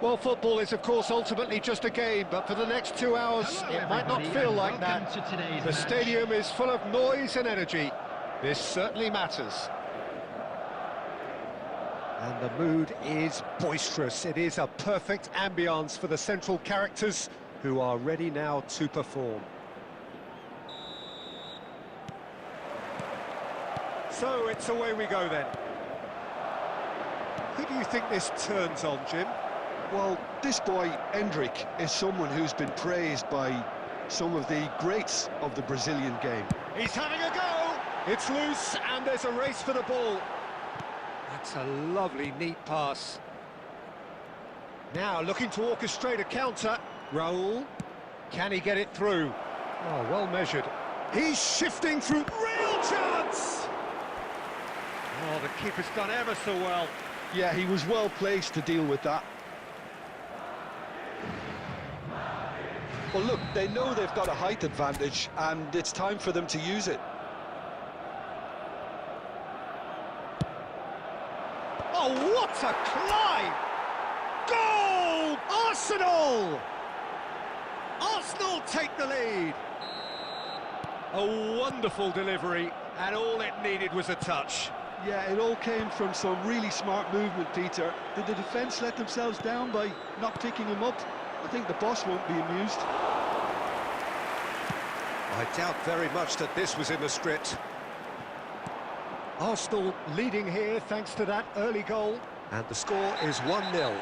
Well, football is, of course, ultimately just a game, but for the next 2 hours, it might not feel like that. The stadium is full of noise and energy. This certainly matters. And the mood is boisterous. It is a perfect ambience for the central characters. who are ready now to perform. So it's away we go then. Who do you think this turns on, Jim? Well, this boy, Endrick, is someone who's been praised by some of the greats of the Brazilian game. He's having a go! It's loose, and there's a race for the ball. That's a lovely, neat pass. Now, looking to orchestrate a counter. Raul, can he get it through? Oh, well measured. He's shifting through. Real chance! Oh, the keeper's done ever so well. Yeah, he was well placed to deal with that. Well, look, they know they've got a height advantage, and it's time for them to use it. Oh, what a climb! Goal! Arsenal! Arsenal take the lead. A wonderful delivery, and all it needed was a touch. Yeah, it all came from some really smart movement, Peter. Did the defence let themselves down by not picking him up? I think the boss won't be amused. I doubt very much that this was in the script. Arsenal leading here thanks to that early goal. And the score is 1-0.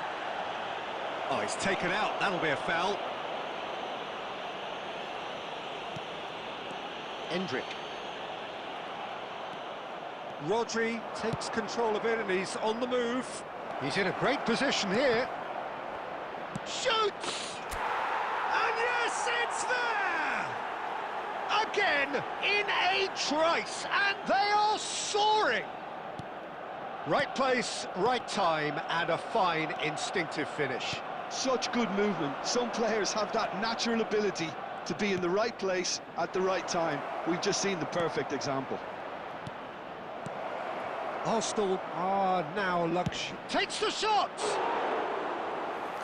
Oh, he's taken out. That'll be a foul. Endrick. Rodri takes control of it and he's on the move. He's in a great position here. Shoots! And yes, it's there! Again, in a trice, and they are soaring! Right place, right time, and a fine instinctive finish. Such good movement. Some players have that natural ability to be in the right place at the right time. We've just seen the perfect example. Arsenal are now luxury. Takes the shot!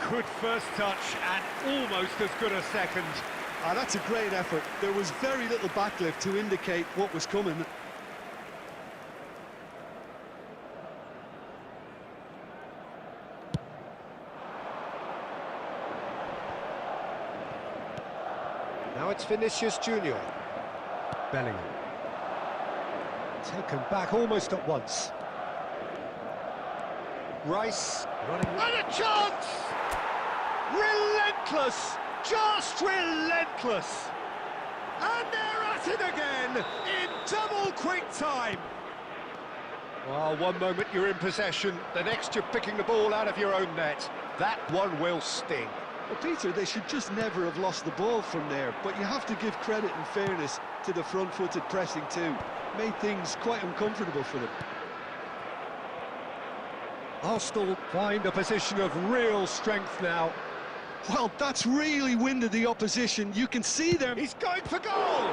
Good first touch and almost as good a second. That's a great effort. There was very little backlift to indicate what was coming. Now it's Vinicius Junior. Bellingham. Taken back almost at once. Rice running. And a chance! Relentless! Just relentless! And they're at it again in double quick time. Well, one moment you're in possession, the next you're picking the ball out of your own net. That one will sting. Well, Peter, they should just never have lost the ball from there, but you have to give credit and fairness to the front-footed pressing too. Made things quite uncomfortable for them. Arsenal find a position of real strength now. Well, that's really winded the opposition. You can see them. He's going for goal!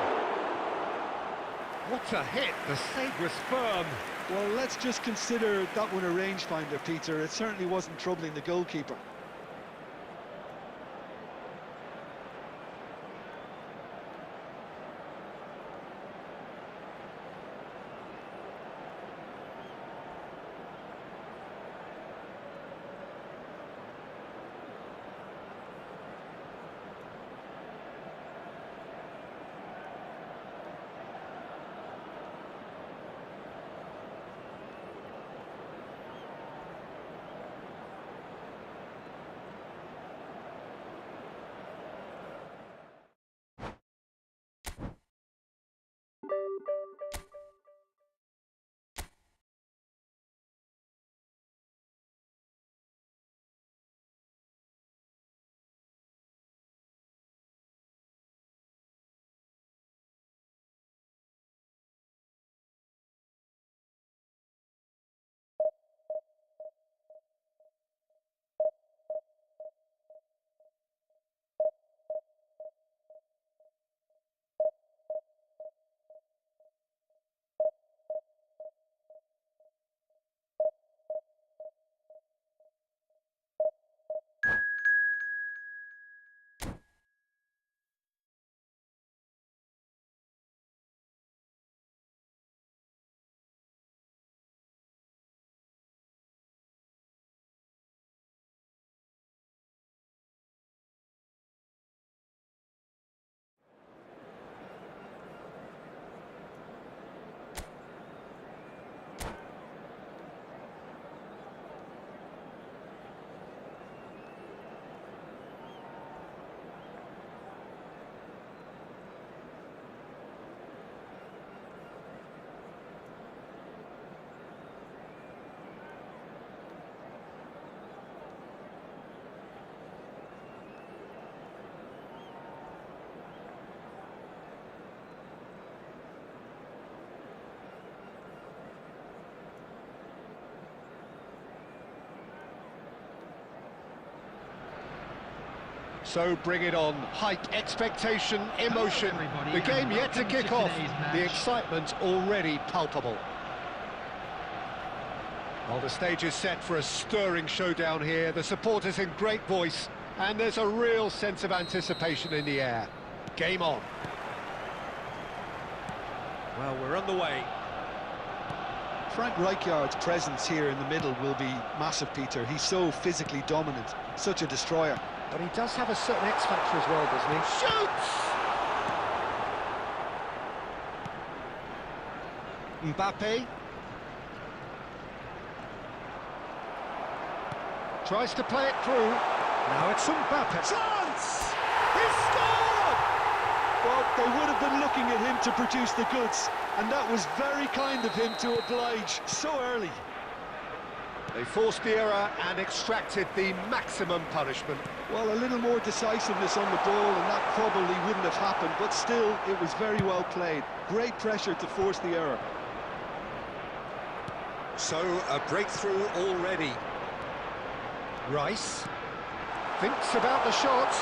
What a hit, the save was firm. Well, let's just consider that one a rangefinder, Peter. It certainly wasn't troubling the goalkeeper. So bring it on. Hype, expectation, emotion. The game yet to kick off. The excitement already palpable. Well, the stage is set for a stirring showdown here. The supporters in great voice, and there's a real sense of anticipation in the air. Game on. Well, we're on the way. Frank Rijkaard's presence here in the middle will be massive, Peter. He's so physically dominant, such a destroyer. But he does have a certain X factor as well, doesn't he? Shoots! Mbappe. Tries to play it through. Now it's Mbappe. Chance! He scored! Well, they would have been looking at him to produce the goods, and that was very kind of him to oblige so early. They forced the error and extracted the maximum punishment. Well, a little more decisiveness on the ball, and that probably wouldn't have happened, but still, it was very well played. Great pressure to force the error. So, a breakthrough already. Rice thinks about the shot.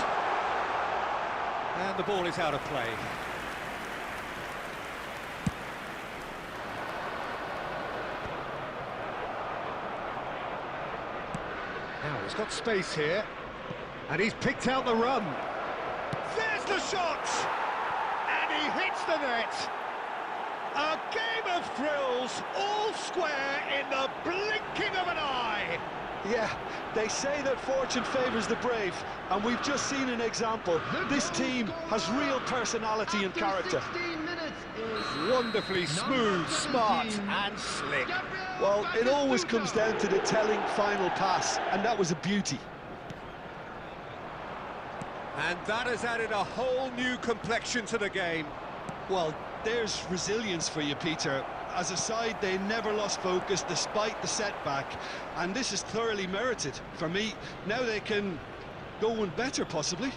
And the ball is out of play. Now he's got space here. And he's picked out the run. There's the shot! And he hits the net. A game of thrills, all square in the blinking of an eye. Yeah, they say that fortune favours the brave, and we've just seen an example. This team has real personality and character. Wonderfully smooth, smart and slick. Well, it always comes down to the telling final pass, and that was a beauty. And that has added a whole new complexion to the game. Well, there's resilience for you, Peter. As a side, they never lost focus despite the setback, and this is thoroughly merited. For me, now they can go one better, possibly.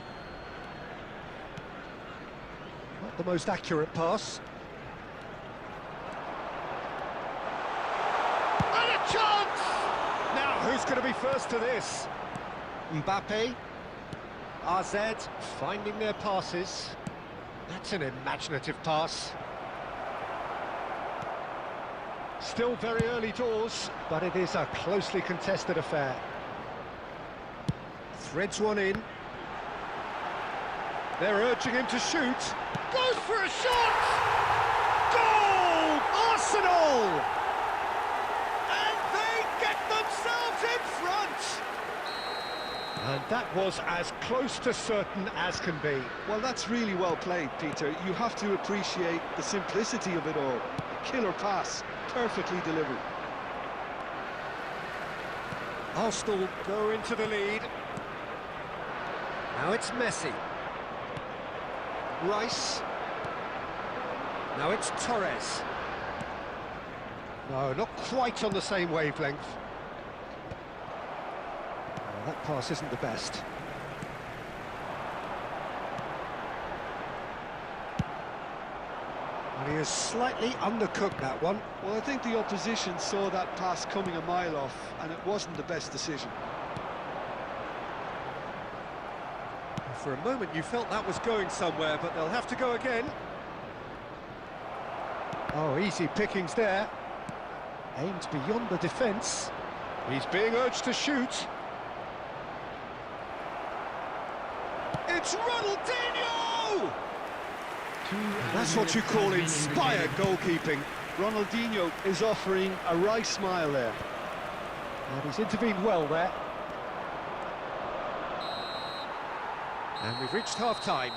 Not the most accurate pass. And a chance! Now, who's going to be first to this? Mbappe. AZ finding their passes. That's an imaginative pass. Still very early doors, but it is a closely contested affair. Threads one in. They're urging him to shoot. Goes for a shot! Goal! Arsenal! And they get themselves in front! And that was as close to certain as can be. Well, that's really well played, Peter. You have to appreciate the simplicity of it all. A killer pass, perfectly delivered. Arsenal go into the lead. Now it's Messi. Rice. Now it's Torres. No, not quite on the same wavelength. Oh, that pass isn't the best. And he has slightly undercooked that one. Well, I think the opposition saw that pass coming a mile off, and it wasn't the best decision. For a moment you felt that was going somewhere, but they'll have to go again. Oh, easy pickings there. Aimed beyond the defence. He's being urged to shoot. It's Ronaldinho! That's what you call inspired goalkeeping. Ronaldinho is offering a wry smile there. And he's intervened well there. And we've reached half-time.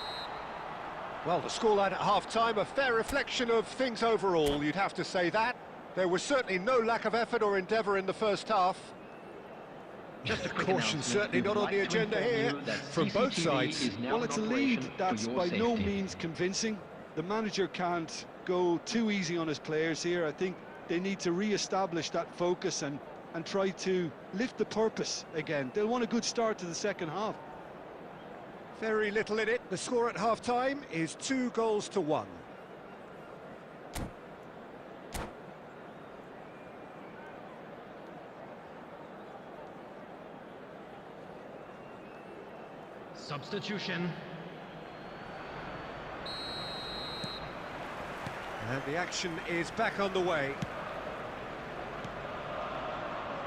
Well, the scoreline at half-time, a fair reflection of things overall, you'd have to say that. There was certainly no lack of effort or endeavour in the first half. Just a caution, certainly not on the agenda here, from both sides. Well, it's a lead that's by no means convincing. The manager can't go too easy on his players here. I think they need to re-establish that focus and try to lift the purpose again. They'll want a good start to the second half. Very little in it. The score at half-time is 2-1. Substitution. And the action is back on the way.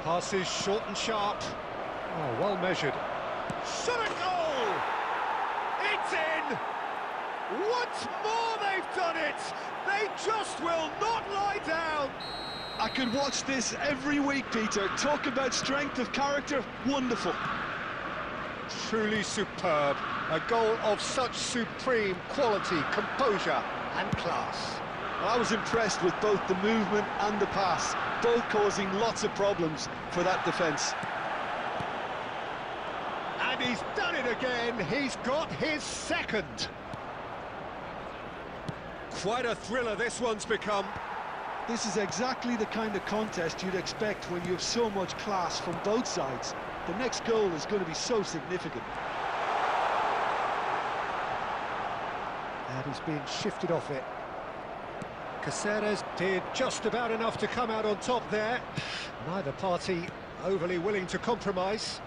Passes short and sharp. Oh, well measured. Shot a goal! It's in! Once more they've done it! They just will not lie down! I could watch this every week, Peter. Talk about strength of character, wonderful. Truly superb. A goal of such supreme quality, composure and class. Well, I was impressed with both the movement and the pass, both causing lots of problems for that defence. And he's done it again. He's got his second. Quite a thriller this one's become. This is exactly the kind of contest you'd expect when you have so much class from both sides. The next goal is going to be so significant. And he's being shifted off it. Caceres did just about enough to come out on top there. Neither party overly willing to compromise.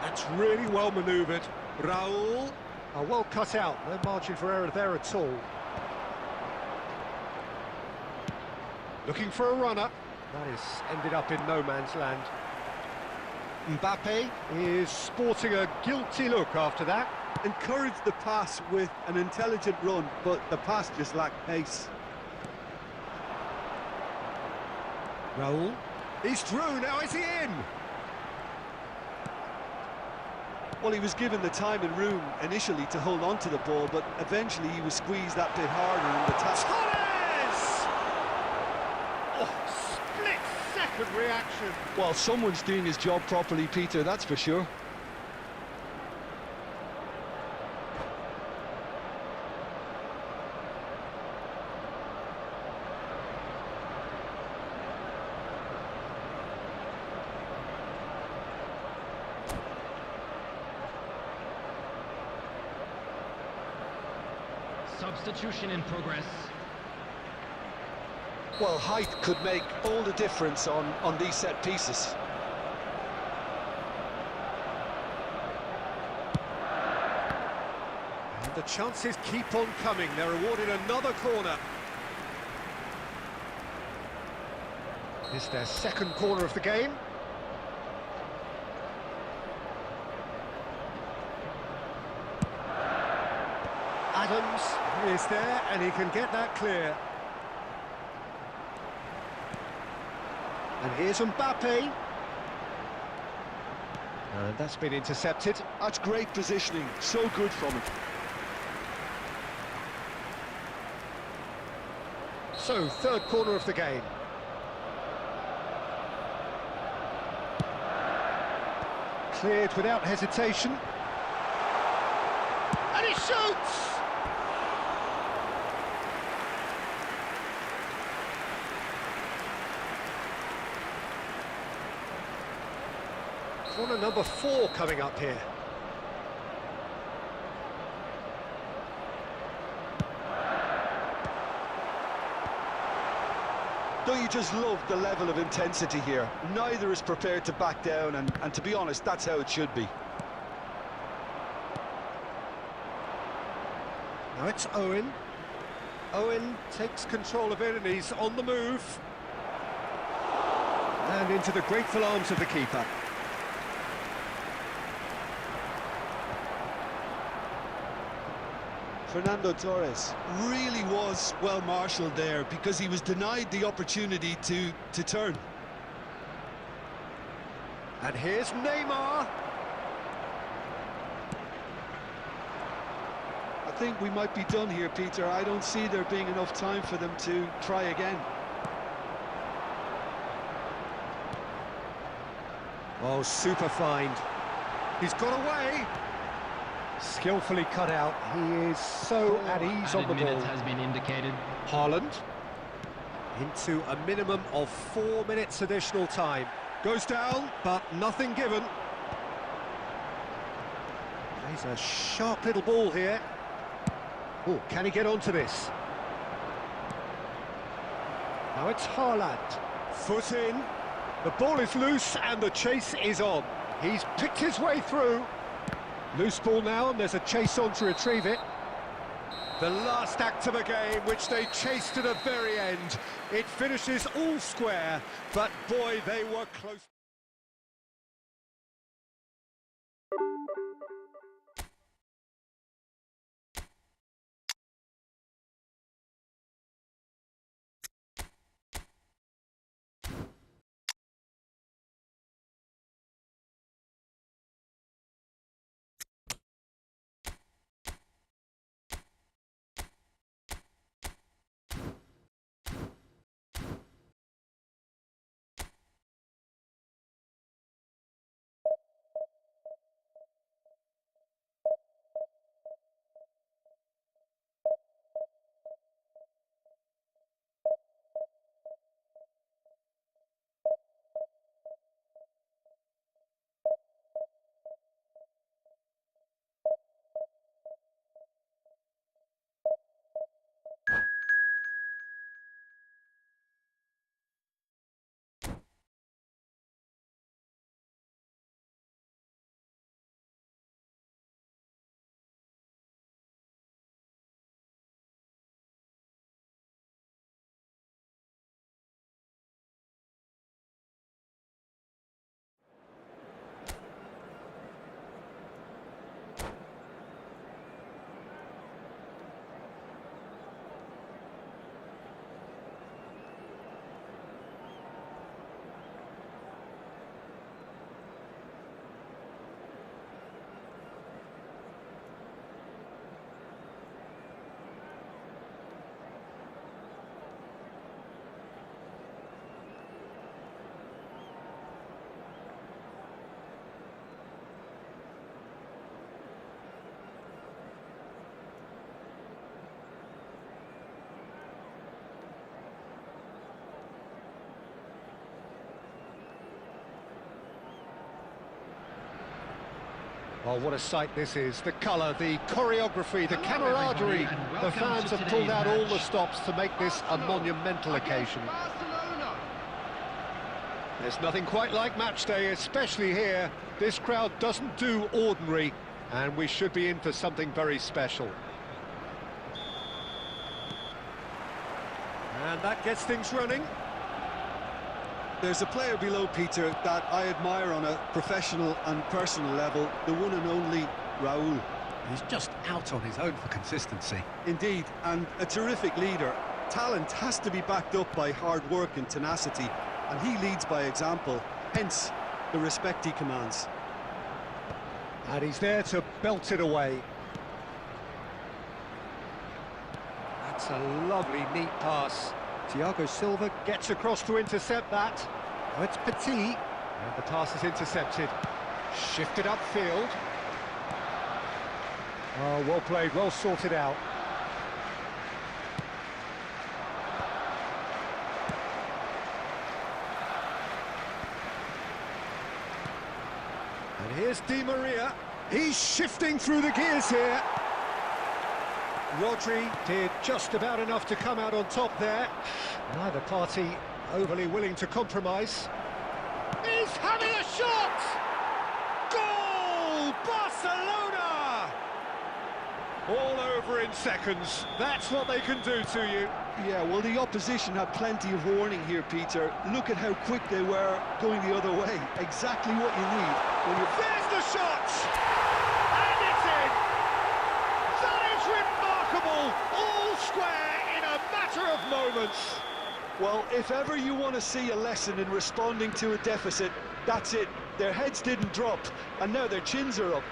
That's really well manoeuvred. Raul, well cut out, no margin for error there at all. Looking for a runner. That is ended up in no man's land. Mbappe is sporting a guilty look after that. Encouraged the pass with an intelligent run, but the pass just lacked pace. Raul, he's through, now is he in? Well, he was given the time and room initially to hold on to the ball, but eventually he was squeezed that bit harder in the task. Torres! Oh, split-second reaction. Well, someone's doing his job properly, Peter, that's for sure. Substitution in progress. Well, height could make all the difference on these set pieces. And the chances keep on coming. They're awarded another corner. It's their second corner of the game. Adams is there, and he can get that clear. And here's Mbappe. And that's been intercepted. That's great positioning, so good from him. So, third corner of the game. Cleared without hesitation. And he shoots! Corner number 4 coming up here. Don't you just love the level of intensity here? Neither is prepared to back down, and to be honest, that's how it should be. Now it's Owen. Owen takes control of it, and he's on the move. And into the grateful arms of the keeper. Fernando Torres really was well marshalled there because he was denied the opportunity to turn. And here's Neymar. I think we might be done here, Peter. I don't see there being enough time for them to try again. Oh, super find. He's got away. Skillfully cut out. He is so at ease on the ball. Minutes has been indicated. Haaland into a minimum of 4 minutes additional time. Goes down, but nothing given. Plays a sharp little ball here. Oh, can he get onto this? Now it's Haaland. Foot in. The ball is loose and the chase is on. He's picked his way through. Loose ball now, and there's a chase on to retrieve it. The last act of a game, which they chased to the very end. It finishes all square, but boy, they were close. Oh, what a sight this is. The colour, the choreography, the camaraderie. The fans have pulled out all the stops to make this a monumental occasion. There's nothing quite like match day, especially here. This crowd doesn't do ordinary, and we should be in for something very special. And that gets things running. There's a player below, Peter, that I admire on a professional and personal level, the one and only Raul. He's just out on his own for consistency. Indeed, and a terrific leader. Talent has to be backed up by hard work and tenacity, and he leads by example, hence the respect he commands. And he's there to belt it away. That's a lovely, neat pass. Thiago Silva gets across to intercept that. Oh, it's Petit. And the pass is intercepted. Shifted upfield. Oh, well played, well sorted out. And here's Di Maria. He's shifting through the gears here. Rodri did just about enough to come out on top there. Neither party overly willing to compromise. He's having a shot! Goal! Barcelona! All over in seconds. That's what they can do to you. Yeah, well, the opposition had plenty of warning here, Peter. Look at how quick they were going the other way. Exactly what you need when you're... There's the shot! And it's in! That is remarkable! All square in a matter of moments. Well, if ever you want to see a lesson in responding to a deficit, that's it. Their heads didn't drop, and now their chins are up.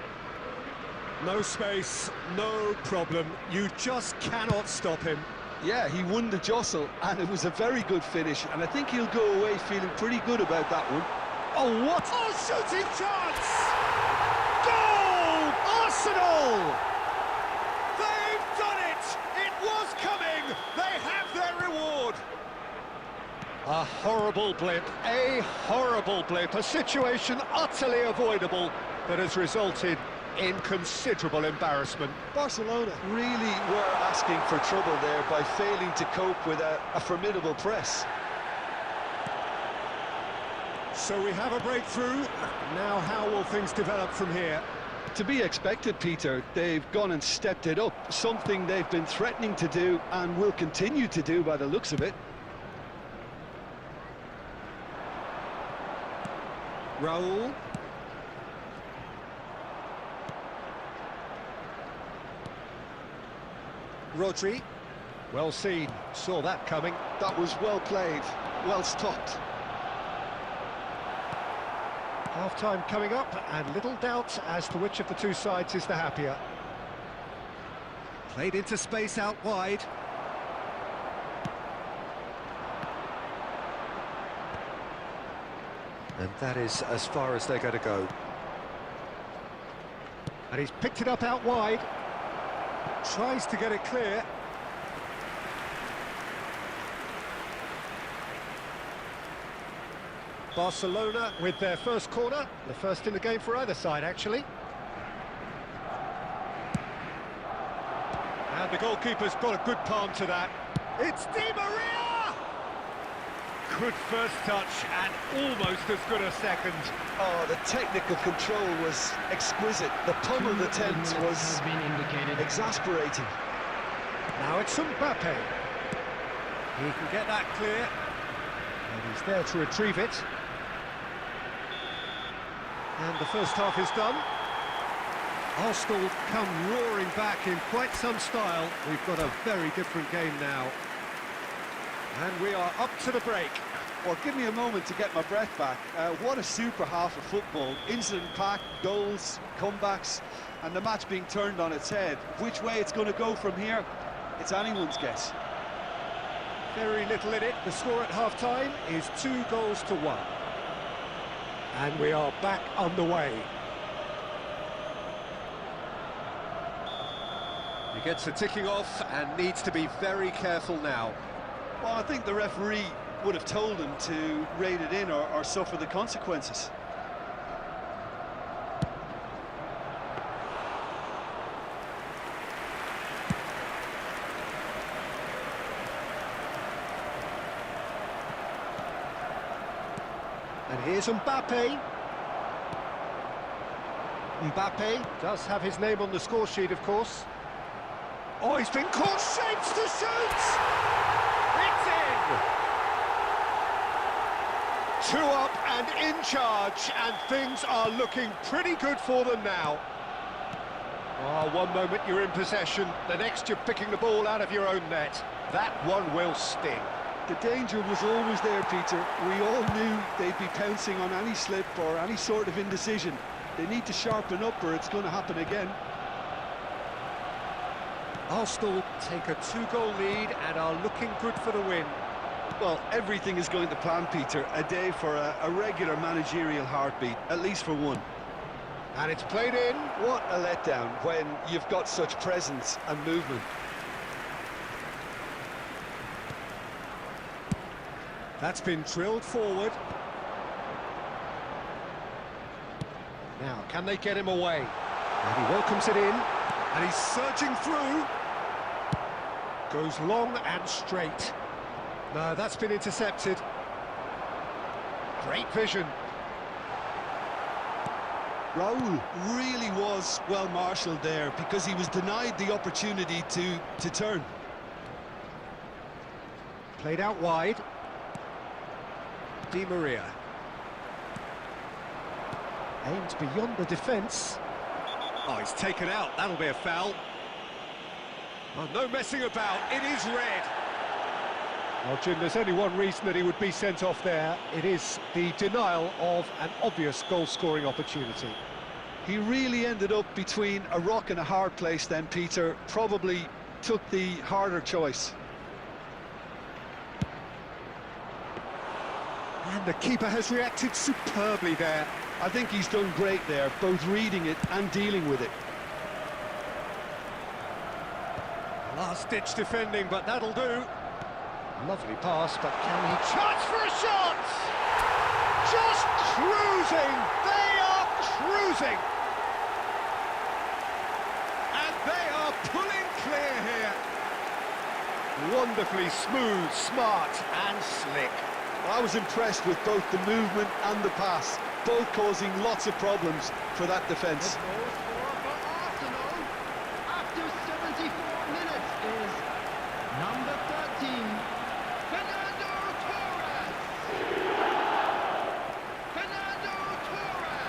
No space, no problem. You just cannot stop him. Yeah, he won the jostle, and it was a very good finish, and I think he'll go away feeling pretty good about that one. Oh, what a shooting chance! Goal! Arsenal! They've done it! It was coming! They have their reward! A horrible blip, a situation utterly avoidable that has resulted in considerable embarrassment. Barcelona really were asking for trouble there by failing to cope with a formidable press. So we have a breakthrough. Now how will things develop from here? To be expected, Peter. They've gone and stepped it up, something they've been threatening to do and will continue to do by the looks of it. Raul. Rodri. Well seen, saw that coming. That was well played, well stopped. Half-time coming up, and little doubt as to which of the two sides is the happier. Played into space out wide. And that is as far as they're going to go. And he's picked it up out wide. Tries to get it clear. Barcelona with their first corner, the first in the game for either side, actually. And the goalkeeper's got a good palm to that. It's Di Maria! Good first touch and almost as good a second. Oh, the technical control was exquisite. The pummeled attempt was exasperating. Now it's Mbappe. He can get that clear. And he's there to retrieve it. And the first half is done. Arsenal come roaring back in quite some style. We've got a very different game now. And we are up to the break. Well, give me a moment to get my breath back. What a super half of football. Incident-packed, goals, comebacks, and the match being turned on its head. Which way it's going to go from here, it's anyone's guess. Very little in it. The score at half-time is 2-1. And we are back underway. He gets the ticking off and needs to be very careful now. Well, I think the referee would have told him to rate it in or suffer the consequences. And here's Mbappe. Mbappe does have his name on the score sheet, of course. Oh, he's been caught, shapes to shoot! It's in! 2 up and in charge, and things are looking pretty good for them now. Oh, one moment you're in possession, the next you're picking the ball out of your own net. That one will sting. The danger was always there, Peter. We all knew they'd be pouncing on any slip or any sort of indecision. They need to sharpen up or it's going to happen again. Arsenal take a 2-goal lead and are looking good for the win. Well, everything is going to plan, Peter. A day for a regular managerial heartbeat, at least for one. And it's played in. What a letdown when you've got such presence and movement. That's been drilled forward. Now, can they get him away? And he welcomes it in, and he's surging through. Goes long and straight. No, that's been intercepted. Great vision. Raul really was well marshalled there because he was denied the opportunity to turn. Played out wide. Di Maria. Aimed beyond the defence. Oh, he's taken out. That'll be a foul. Oh, no messing about. It is red. Well, Jim, there's only one reason that he would be sent off there. It is the denial of an obvious goal-scoring opportunity. He really ended up between a rock and a hard place then, Peter. Probably took the harder choice. And the keeper has reacted superbly there. I think he's done great there, both reading it and dealing with it. Last-ditch defending, but that'll do. Lovely pass, but can he... Chance for a shot! Just cruising! They are cruising! And they are pulling clear here. Wonderfully smooth, smart and slick. I was impressed with both the movement and the pass, both causing lots of problems for that defence. The goal scorer for Arsenal after 74 minutes is number 13, Fernando Torres. Fernando Torres.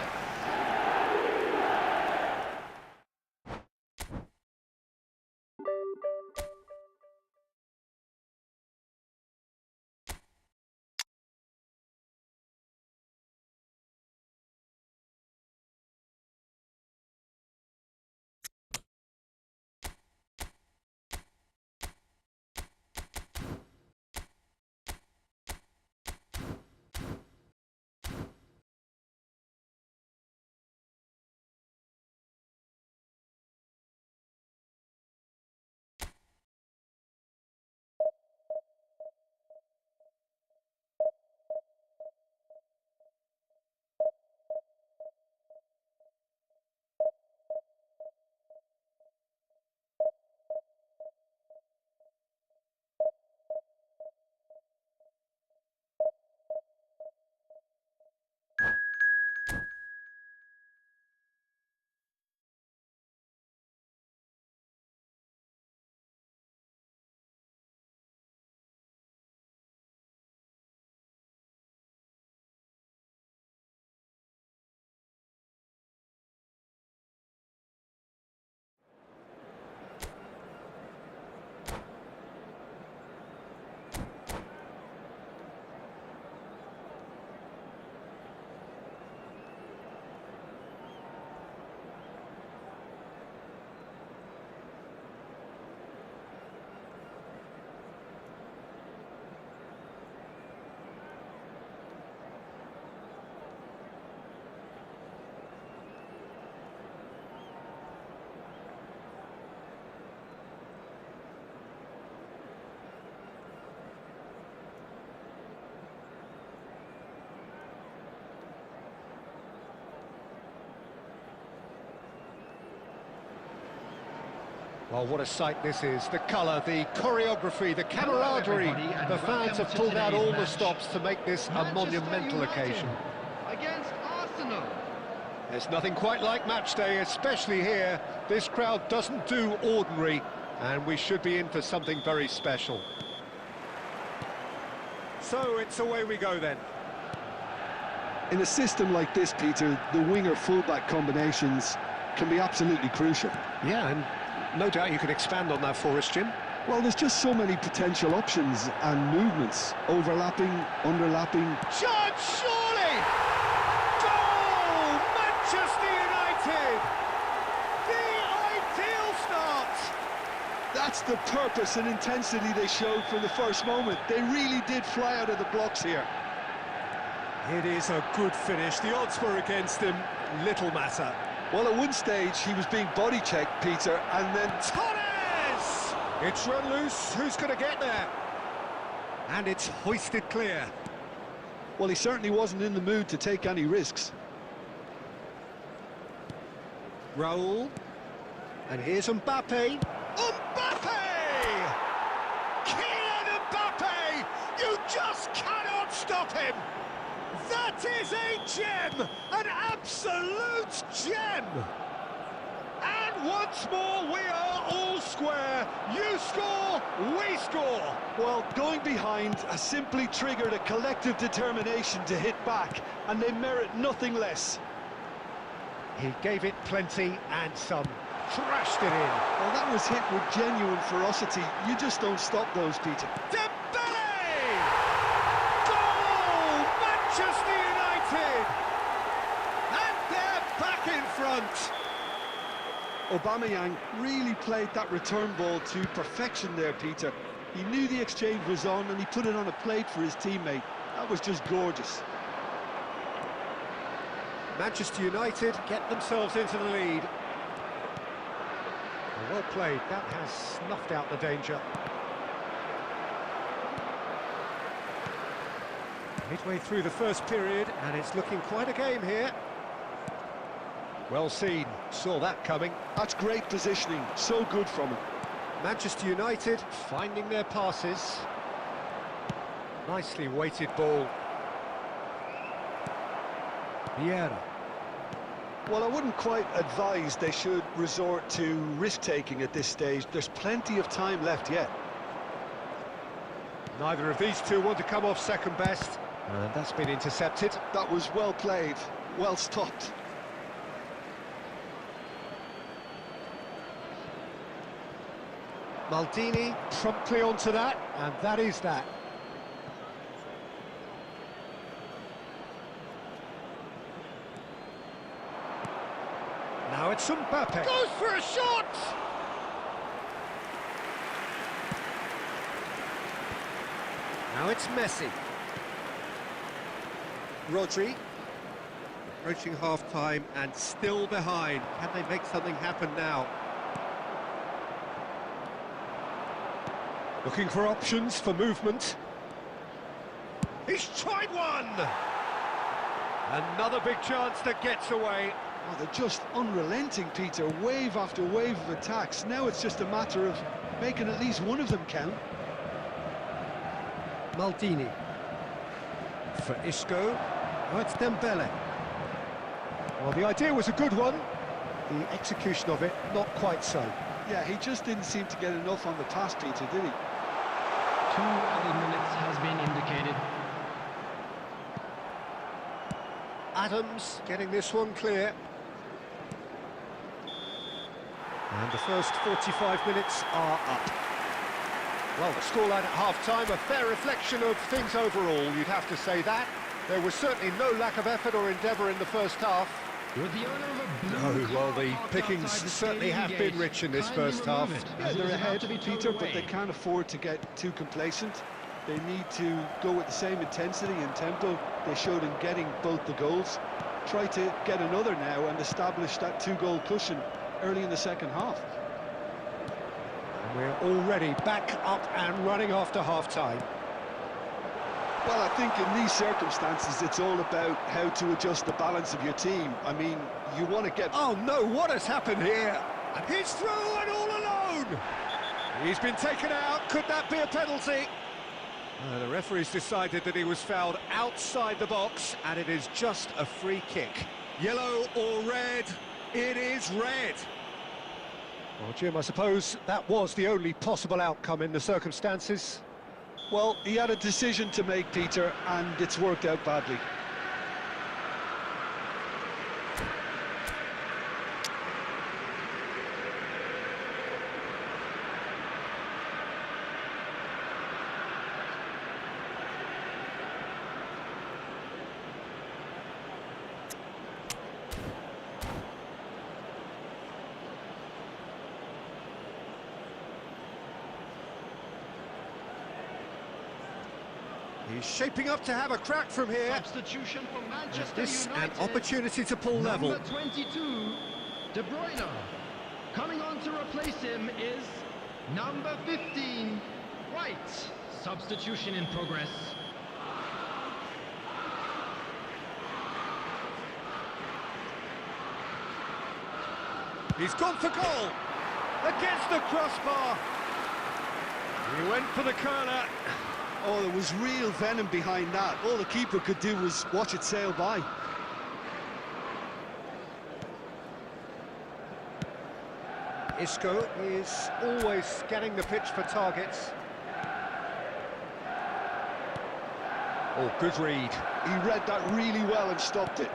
Well, what a sight this is. The colour, the choreography, the camaraderie. The fans have pulled out all the stops to make this a monumental occasion. Against Arsenal. There's nothing quite like match day, especially here. This crowd doesn't do ordinary, and we should be in for something very special. So it's away we go then. In a system like this, Peter, the winger-fullback combinations can be absolutely crucial. Yeah, and no doubt you can expand on that for us, Jim. Well, there's just so many potential options and movements. Overlapping, underlapping. Shot, surely! Goal! Manchester United! The ideal start! That's the purpose and intensity they showed from the first moment. They really did fly out of the blocks here. It is a good finish. The odds were against him. Little matter. Well, at one stage, he was being body-checked, Peter, and then... Torres! It's run loose. Who's going to get there? And it's hoisted clear. Well, he certainly wasn't in the mood to take any risks. Raul. And here's Mbappe. Mbappe! Kylian Mbappe! You just cannot stop him! That is a gem! An absolute gem! And once more, we are all square. You score, we score. Well, going behind has simply triggered a collective determination to hit back, and they merit nothing less. He gave it plenty and some. Crashed it in. Well, that was hit with genuine ferocity. You just don't stop those, Peter. Manchester United! And they're back in front! Aubameyang really played that return ball to perfection there, Peter. He knew the exchange was on and he put it on a plate for his teammate. That was just gorgeous. Manchester United get themselves into the lead. Well played, that has snuffed out the danger. Midway through the first period, and it's looking quite a game here. Well seen, saw that coming. That's great positioning, so good from him. Manchester United finding their passes. Nicely weighted ball. Vieira. Well, I wouldn't quite advise they should resort to risk-taking at this stage. There's plenty of time left yet. Neither of these two want to come off second best. And that's been intercepted. That was well played, well stopped. Maldini promptly onto that, and that is that. Now it's Mbappe. Goes for a shot! Now it's Messi. Rodri. Approaching half-time and still behind. Can they make something happen now? Looking for options for movement. He's tried one! Another big chance that gets away. Oh, they're just unrelenting, Peter. Wave after wave of attacks. Now it's just a matter of making at least one of them count. Maldini. For Isco. Oh, it's Dembele. Well, the idea was a good one. The execution of it, not quite so. Yeah, he just didn't seem to get enough on the pass, Peter, did he? 2 added minutes has been indicated. Adams getting this one clear. And the first 45 minutes are up. Well, the scoreline at half-time, a fair reflection of things overall, you'd have to say that. There was certainly no lack of effort or endeavour in the first half. With the owner of a blue Well, the car pickings outside the certainly have stadium been gate, rich in this kindly first half. remove it, Yeah, as it they're is about ahead, to be towed Peter, but away. they can't afford to get too complacent. They need to go with the same intensity and tempo they showed in getting both the goals. Try to get another now and establish that 2-goal cushion early in the second half. We're already back up and running after half-time. Well, I think in these circumstances, it's all about how to adjust the balance of your team. I mean, you want to get... Oh no, what has happened here? And he's through and all alone! He's been taken out, could that be a penalty? The referee's decided that he was fouled outside the box, and it is just a free kick. Yellow or red? It is red. Well, Jim, I suppose that was the only possible outcome in the circumstances. Well, he had a decision to make, Peter, and it's worked out badly. He's shaping up to have a crack from here. Substitution for Manchester This United. an opportunity to pull level. Number 22, De Bruyne. Coming on to replace him is number 15, White. Substitution in progress. He's gone for goal. Against the crossbar. He went for the corner. Oh, there was real venom behind that. All the keeper could do was watch it sail by. Isco is always scanning the pitch for targets. Oh, good read. He read that really well and stopped it.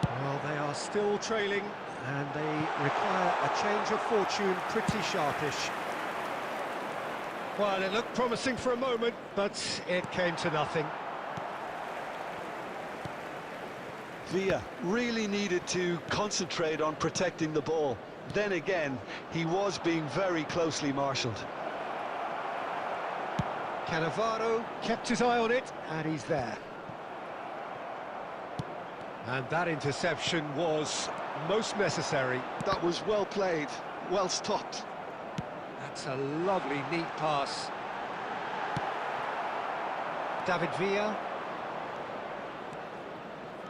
Well, they are still trailing, and they require a change of fortune pretty sharpish. Well, it looked promising for a moment, but it came to nothing. Villa really needed to concentrate on protecting the ball. Then again, he was being very closely marshalled. Cannavaro kept his eye on it, and he's there. And that interception was most necessary. That was well played, well stopped. That's a lovely, neat pass. David Villa.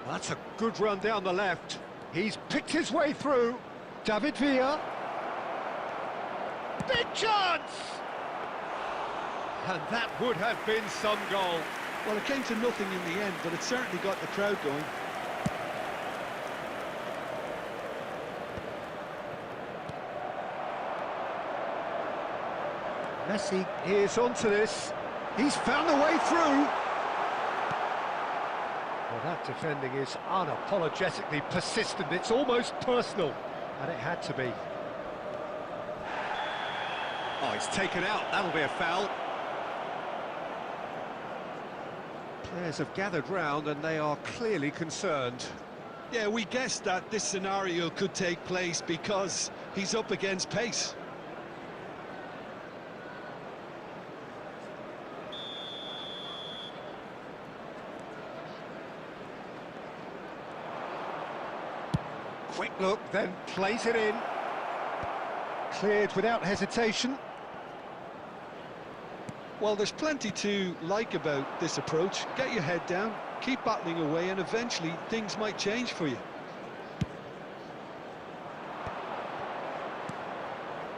That's a good run down the left. He's picked his way through. David Villa. Big chance! And that would have been some goal. Well, it came to nothing in the end, but it certainly got the crowd going. Messi is onto this. He's found the way through. Well, that defending is unapologetically persistent. It's almost personal, and it had to be. Oh, it's taken out. That'll be a foul. Players have gathered round, and they are clearly concerned. Yeah, we guessed that this scenario could take place because he's up against pace. Quick look, then plays it in. Cleared without hesitation. Well, there's plenty to like about this approach. Get your head down, keep battling away, and eventually things might change for you.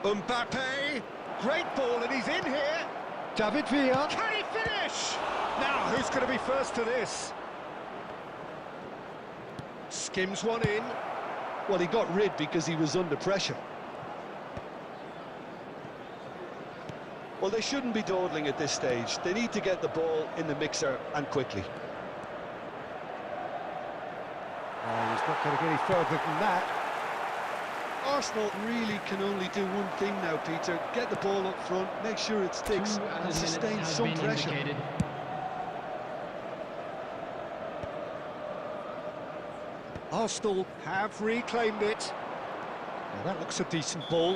Mbappe, great ball, and he's in here. David Villa. Can he finish? Now, who's going to be first to this? Skims one in. Well, he got rid because he was under pressure. Well, they shouldn't be dawdling at this stage. They need to get the ball in the mixer, and quickly. Oh, he's not going to get any further than that. Arsenal really can only do one thing now, Peter. Get the ball up front, make sure it sticks, and sustain some pressure. Arsenal have reclaimed it. Now that looks a decent ball.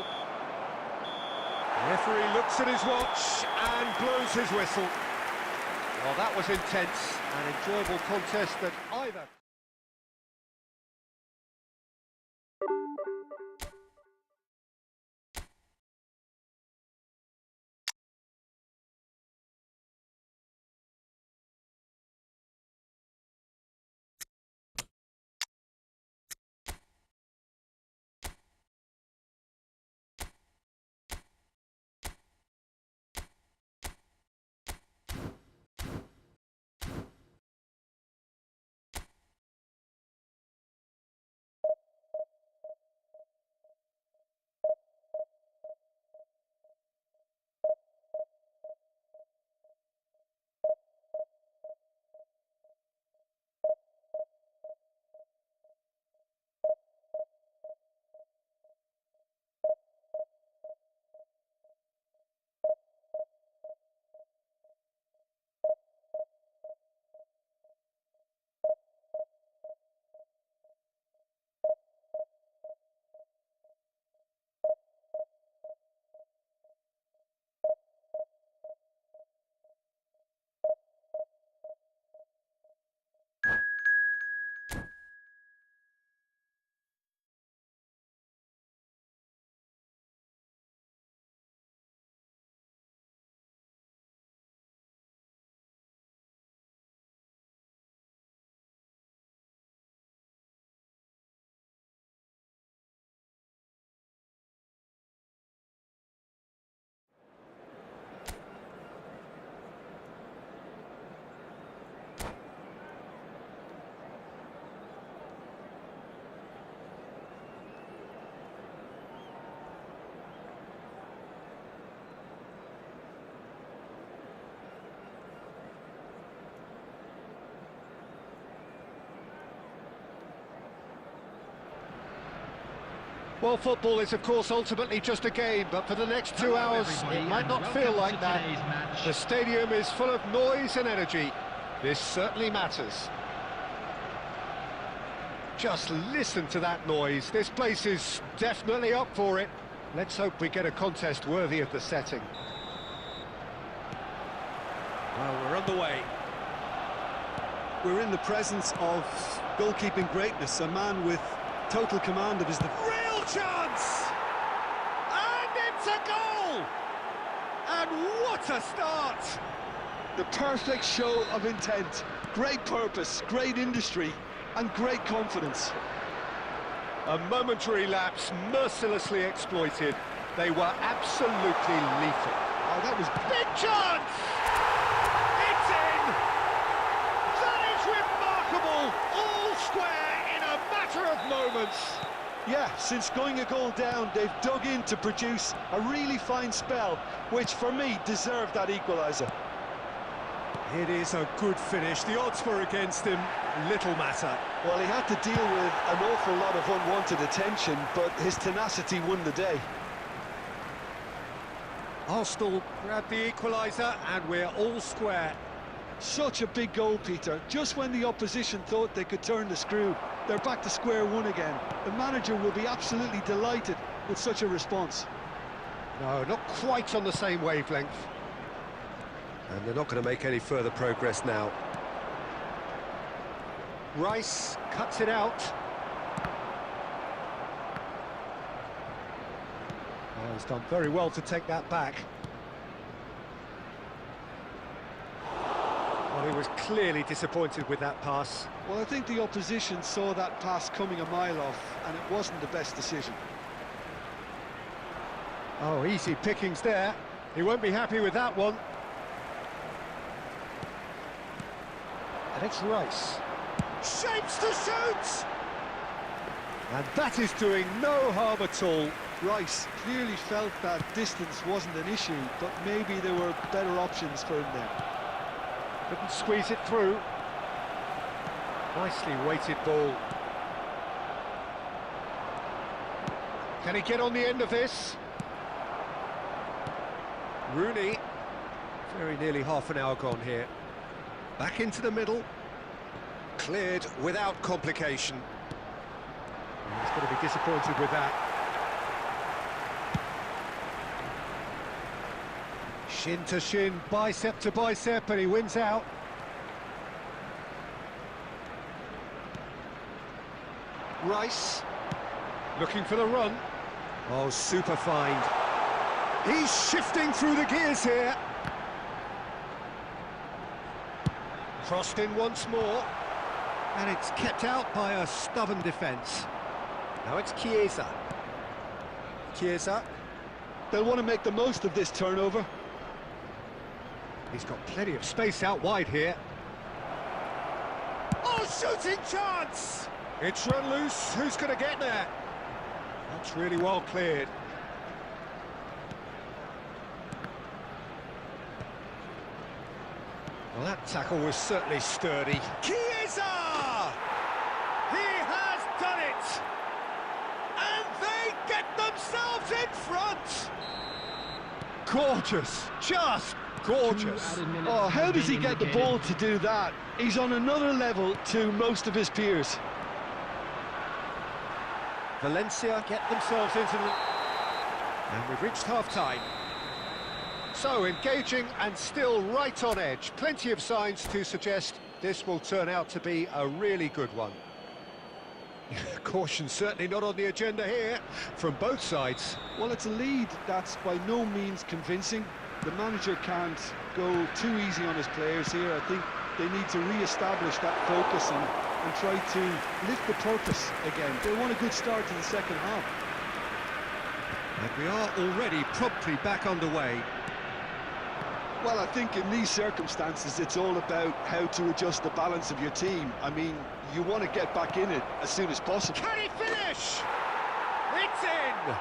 The referee looks at his watch and blows his whistle. Well, that was intense, an enjoyable contest that either... Well, football is, of course, ultimately just a game, but for the next 2 hours, it might not feel like that. The stadium is full of noise and energy. This certainly matters. Just listen to that noise. This place is definitely up for it. Let's hope we get a contest worthy of the setting. Well, we're underway. We're in the presence of goalkeeping greatness, a man with total command of his... Real chance! And it's a goal! And what a start! The perfect show of intent, great purpose, great industry, and great confidence. A momentary lapse mercilessly exploited. They were absolutely lethal. Oh, that was... Big chance! Yeah, since going a goal down, they've dug in to produce a really fine spell, which for me deserved that equaliser. It is a good finish. The odds were against him. Little matter. Well, he had to deal with an awful lot of unwanted attention, but his tenacity won the day. Arsenal grabbed the equaliser and we're all square. Such a big goal, Peter. Just when the opposition thought they could turn the screw, they're back to square one again. The manager will be absolutely delighted with such a response. No, not quite on the same wavelength. And they're not going to make any further progress now. Rice cuts it out. Oh, he's done very well to take that back. Well, he was clearly disappointed with that pass. Well, I think the opposition saw that pass coming a mile off, and it wasn't the best decision. Oh, easy pickings there. He won't be happy with that one. And it's Rice. Shapes to shoot! And that is doing no harm at all. Rice clearly felt that distance wasn't an issue, but maybe there were better options for him there. Couldn't squeeze it through. Nicely weighted ball. Can he get on the end of this? Rooney. Very nearly half an hour gone here. Back into the middle. Cleared without complication. He's going to be disappointed with that. Shin to shin, bicep to bicep, and he wins out. Rice, looking for the run. Oh, super find. He's shifting through the gears here. Crossed in once more. And it's kept out by a stubborn defence. Now it's Chiesa. Chiesa. They'll want to make the most of this turnover. He's got plenty of space out wide here. Oh, shooting chance! It's run loose. Who's going to get there? That's really well cleared. Well, that tackle was certainly sturdy. Chiesa! He has done it! And they get themselves in front! Gorgeous, just gorgeous. Oh, how does he get the ball to do that? He's on another level to most of his peers. Valencia get themselves into the... And we've reached half-time. So, engaging and still right on edge. Plenty of signs to suggest this will turn out to be a really good one. Caution certainly not on the agenda here, from both sides. Well, it's a lead that's by no means convincing. The manager can't go too easy on his players here. I think they need to re-establish that focus and try to lift the purpose again. They want a good start to the second half. And we are already promptly back underway. Well, I think in these circumstances, it's all about how to adjust the balance of your team. I mean, you want to get back in it as soon as possible. Can he finish? It's in!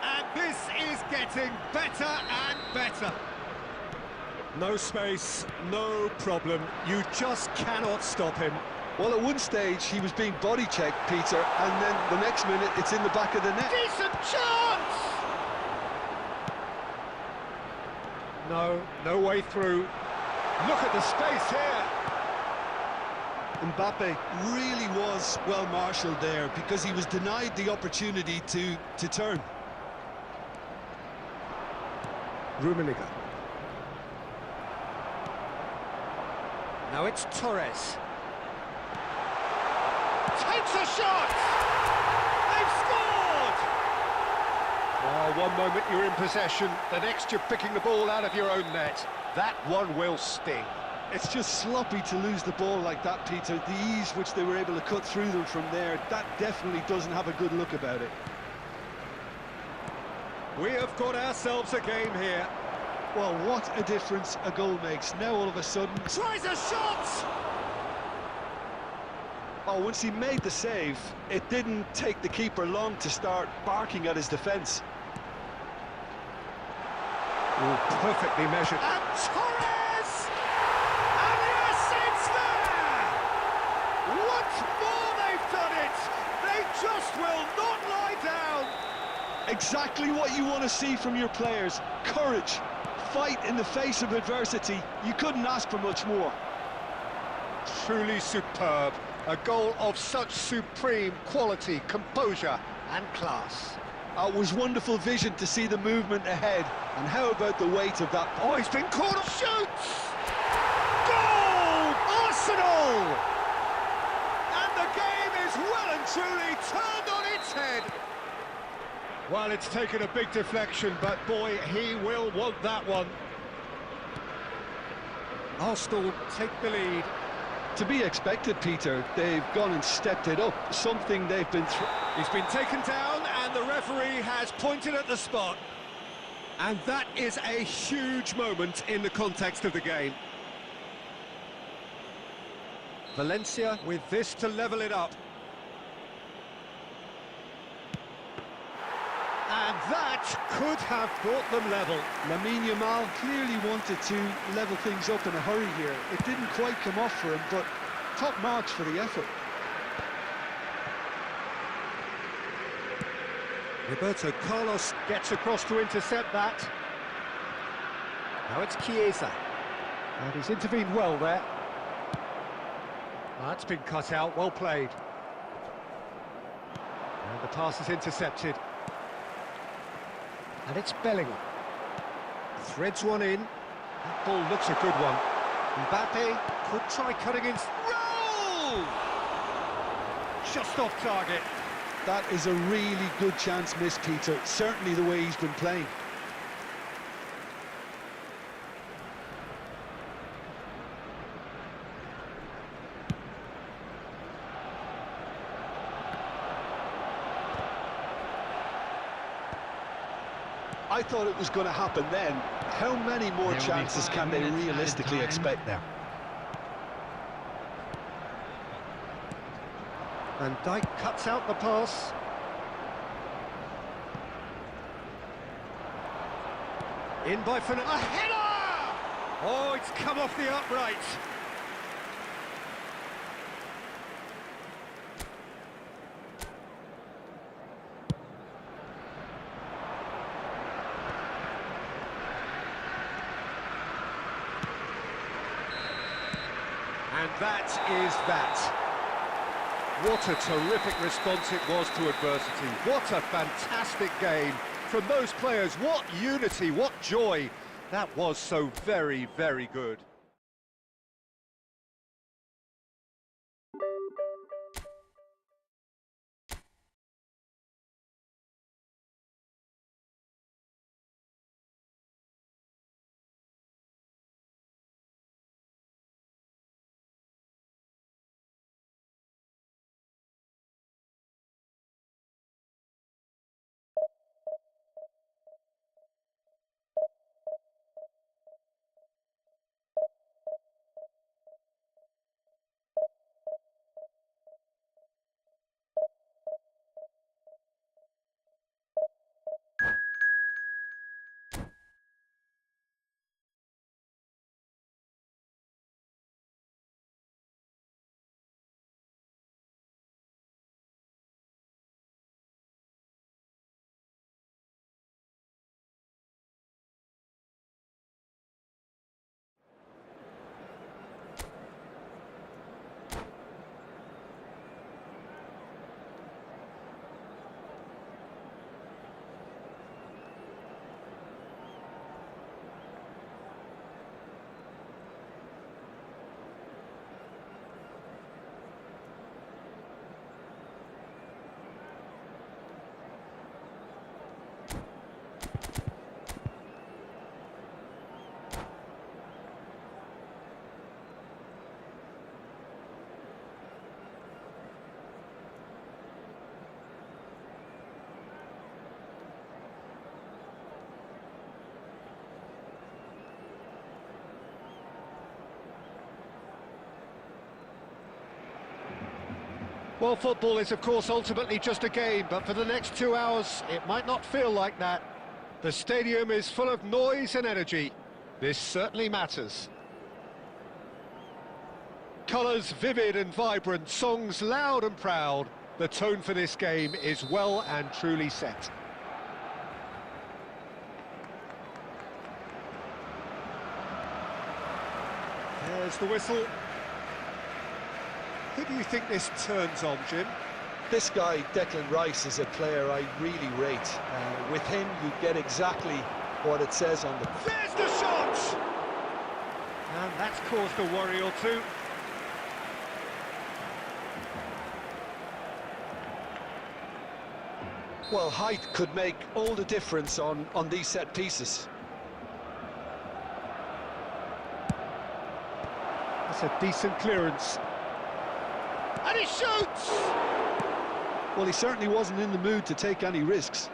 And this is getting better and better. No space, no problem. You just cannot stop him. Well, at one stage, he was being body-checked, Peter, and then the next minute, it's in the back of the net. Decent chance! No way through. Look at the space here. Mbappe really was well marshalled there because he was denied the opportunity to turn. Rummenigge. Now it's Torres. Takes a shot! They've scored! Oh, one moment you're in possession, the next you're picking the ball out of your own net. That one will sting. It's just sloppy to lose the ball like that, Peter. The ease which they were able to cut through them from there, that definitely doesn't have a good look about it. We have got ourselves a game here. Well, what a difference a goal makes. Now all of a sudden... Tries a shot! Oh, once he made the save, it didn't take the keeper long to start barking at his defence. Perfectly measured. And Torres! And yes, it's there! Once more they've done it! They just will not lie down! Exactly what you want to see from your players. Courage, fight in the face of adversity. You couldn't ask for much more. Truly superb. A goal of such supreme quality, composure and class. It was wonderful vision to see the movement ahead. And how about the weight of that? Oh, he's been caught up. Shoots! Goal! Arsenal! And the game is well and truly turned on its head. Well, it's taken a big deflection, but boy, he will want that one. Arsenal take the lead. To be expected, Peter. They've gone and stepped it up, something they've been through. He's been taken down and the referee has pointed at the spot. And that is a huge moment in the context of the game. Valencia with this to level it up. And that could have brought them level. Lamine Yamal clearly wanted to level things up in a hurry here. It didn't quite come off for him, but top marks for the effort. Roberto Carlos gets across to intercept that. Now it's Chiesa. And he's intervened well there. That's been cut out, well played. And the pass is intercepted. And it's Bellingham. Threads one in. That ball looks a good one. Mbappe could try cutting in. Roll! Just off target. That is a really good chance missed, Peter. Certainly the way he's been playing. I thought it was going to happen then. How many more chances can they realistically expect now? And Dijk cuts out the pass. In by Fernandes. A header! Oh, it's come off the upright. And that is that. What a terrific response it was to adversity. What a fantastic game from those players. What unity, what joy. That was so very, very good. Well, football is, of course, ultimately just a game, but for the next 2 hours, it might not feel like that. The stadium is full of noise and energy. This certainly matters. Colours vivid and vibrant, songs loud and proud. The tone for this game is well and truly set. There's the whistle. Who do you think this turns on, Jim? This guy, Declan Rice, is a player I really rate. With him, you get exactly what it says on the... There's the shot! And that's caused a worry or two. Well, height could make all the difference on these set pieces. That's a decent clearance. And he shoots! Well, he certainly wasn't in the mood to take any risks.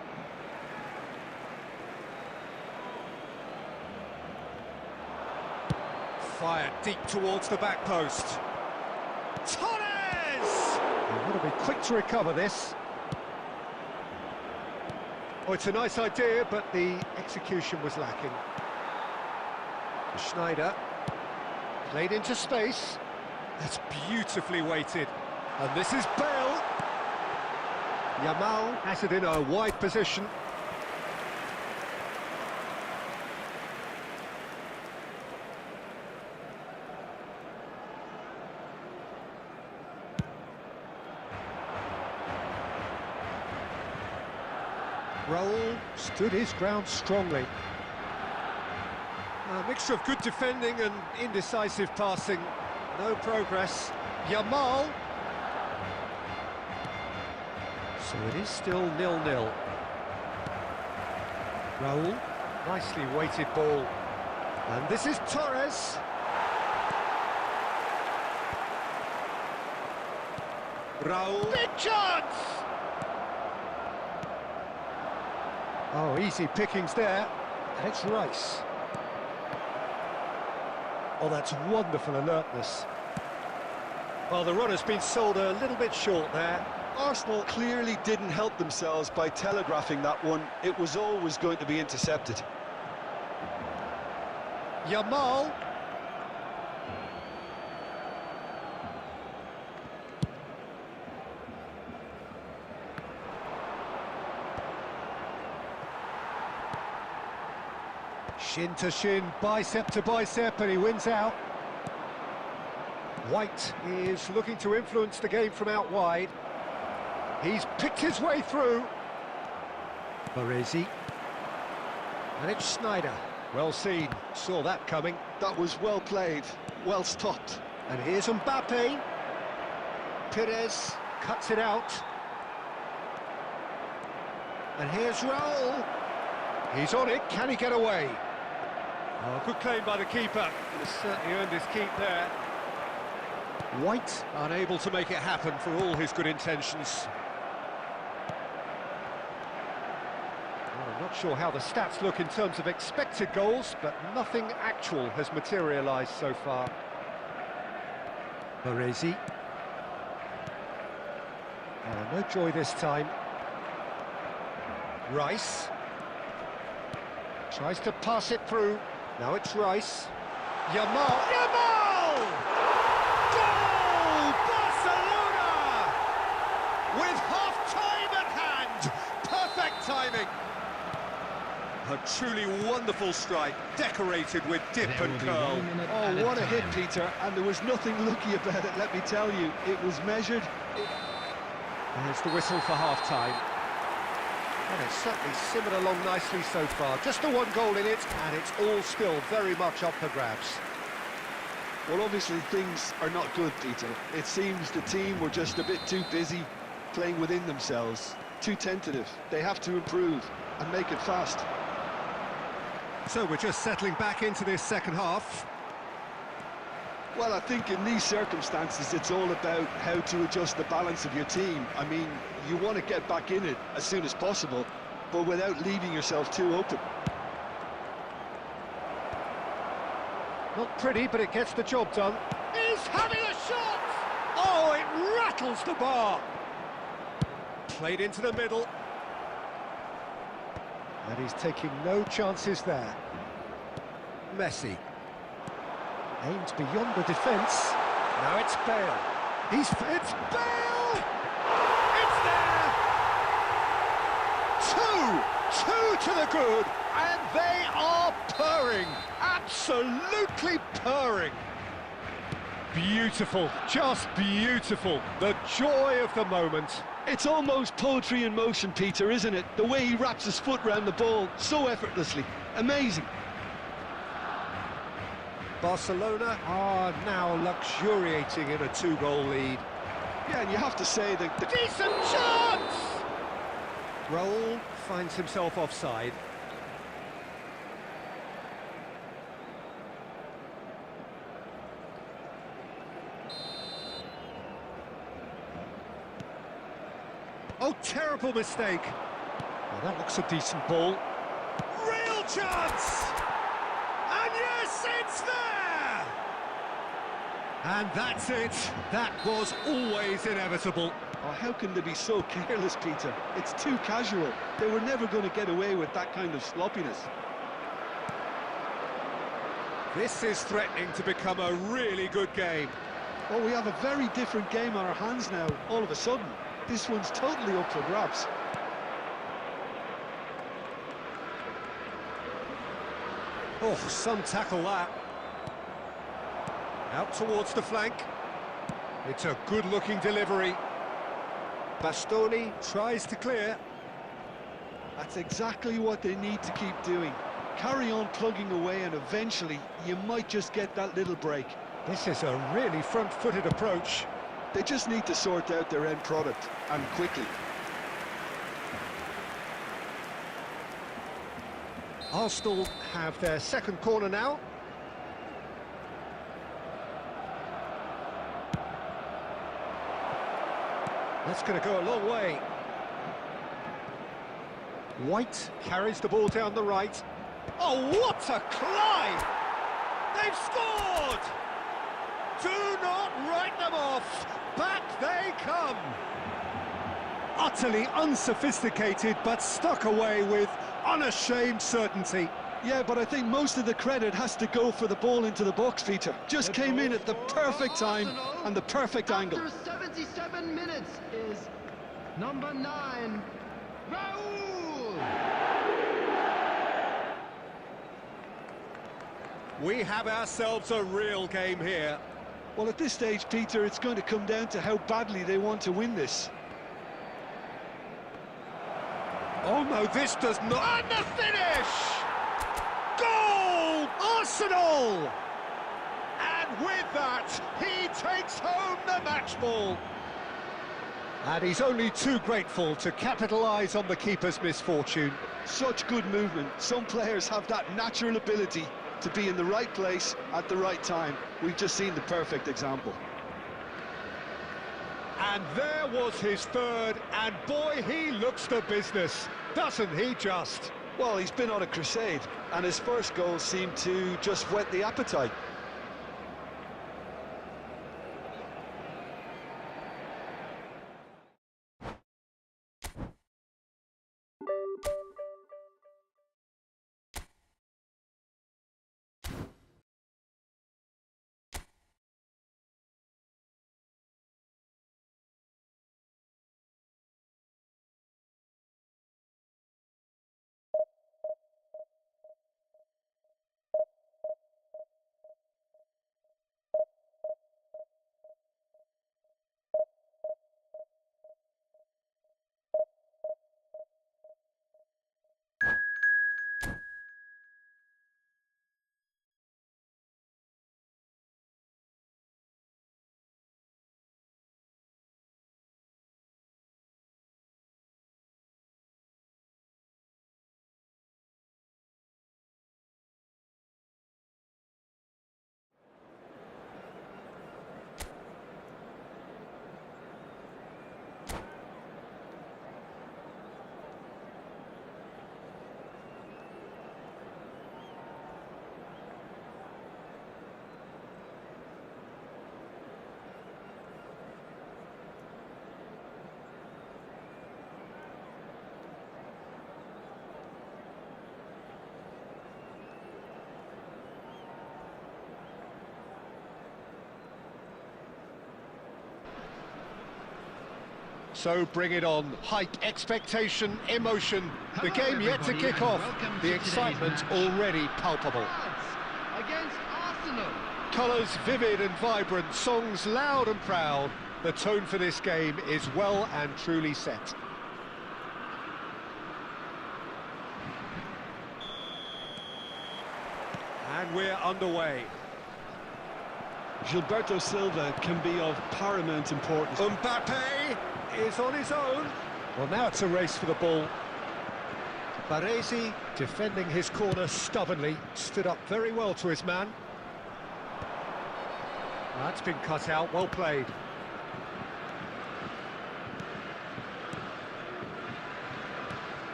Fired deep towards the back post. Torres! He'll want to be quick to recover this. Oh, it's a nice idea, but the execution was lacking. Schneider. Played into space. That's beautifully weighted. And this is Bale. Yamal has it in a wide position. Raul stood his ground strongly. A mixture of good defending and indecisive passing. No progress. Yamal. So it is still 0-0. Raul, nicely weighted ball. And this is Torres. Raul. Big chance! Oh, easy pickings there. And it's Rice. Oh, that's wonderful alertness. Well, the run has been sold a little bit short there. Arsenal clearly didn't help themselves by telegraphing that one. It was always going to be intercepted. Yamal. Shin to shin, bicep to bicep, and he wins out. White is looking to influence the game from out wide. He's picked his way through. Baresi. And it's Schneider. Well seen, saw that coming. That was well played, well stopped. And here's Mbappe. Perez cuts it out. And here's Raul. He's on it, can he get away? Oh, good claim by the keeper. He's certainly earned his keep there. White unable to make it happen for all his good intentions. Well, I'm not sure how the stats look in terms of expected goals, but nothing actual has materialised so far. Baresi. Oh, no joy this time. Rice. Tries to pass it through. Now it's Rice. Yamal. Yamal! Goal! Barcelona! With half-time at hand. Perfect timing. A truly wonderful strike, decorated with dip and curl. Oh, what a hit, Peter. And there was nothing lucky about it, let me tell you. It was measured. There's the whistle for half-time. And it's certainly simmered along nicely so far. Just the one goal in it, and it's all still very much up for grabs. Well, obviously things are not good, Peter. It seems the team were just a bit too busy playing within themselves, too tentative. They have to improve and make it fast. So we're just settling back into this second half. Well, I think in these circumstances, it's all about how to adjust the balance of your team. I mean, you want to get back in it as soon as possible, but without leaving yourself too open. Not pretty, but it gets the job done. He's having a shot! Oh, it battles the bar. Played into the middle. And he's taking no chances there. Messi. Aimed beyond the defence. Now it's Bale. It's Bale! It's there! Two to the good, and they are purring. Absolutely purring. Beautiful, just beautiful. The joy of the moment. It's almost poetry in motion, Peter, isn't it? The way he wraps his foot round the ball so effortlessly. Amazing. Barcelona are now luxuriating in a 2-goal lead. Yeah, and you have to say that the Decent chance! Raul finds himself offside. Oh, terrible mistake. Well, that looks a decent ball. Real chance! And yes, it's there! And that's it. That was always inevitable. Oh, how can they be so careless, Peter? It's too casual. They were never going to get away with that kind of sloppiness. This is threatening to become a really good game. Well, we have a very different game on our hands now, all of a sudden. This one's totally up for grabs. Oh, some tackle that. Out towards the flank. It's a good-looking delivery. Bastoni tries to clear. That's exactly what they need to keep doing. Carry on plugging away, and eventually you might just get that little break. This is a really front-footed approach. They just need to sort out their end product, and quickly. Arsenal have their second corner now. That's going to go a long way. White carries the ball down the right. Oh, what a climb! They've scored! Do not write them off. Back they come. Utterly unsophisticated, but stuck away with unashamed certainty. Yeah, but I think most of the credit has to go for the ball into the box, Peter. Just came in at the perfect time and the perfect angle. After 77 minutes is number 9, Raul! We have ourselves a real game here. Well, at this stage, Peter, it's going to come down to how badly they want to win this. Oh no, this does not... And the finish! Goal! Arsenal! And with that, he takes home the match ball. And he's only too grateful to capitalise on the keeper's misfortune. Such good movement. Some players have that natural ability to be in the right place at the right time. We've just seen the perfect example. And there was his third, and boy, he looks the business, doesn't he just? Well, he's been on a crusade, and his first goal seemed to just whet the appetite. So bring it on. Hype, expectation, emotion. The game yet to kick off. The excitement already palpable. Against Arsenal. Colours vivid and vibrant, songs loud and proud. The tone for this game is well and truly set. And we're underway. Gilberto Silva can be of paramount importance. Mbappe is on his own. Well, now it's a race for the ball. Baresi, defending his corner stubbornly, stood up very well to his man. That's been cut out, well played.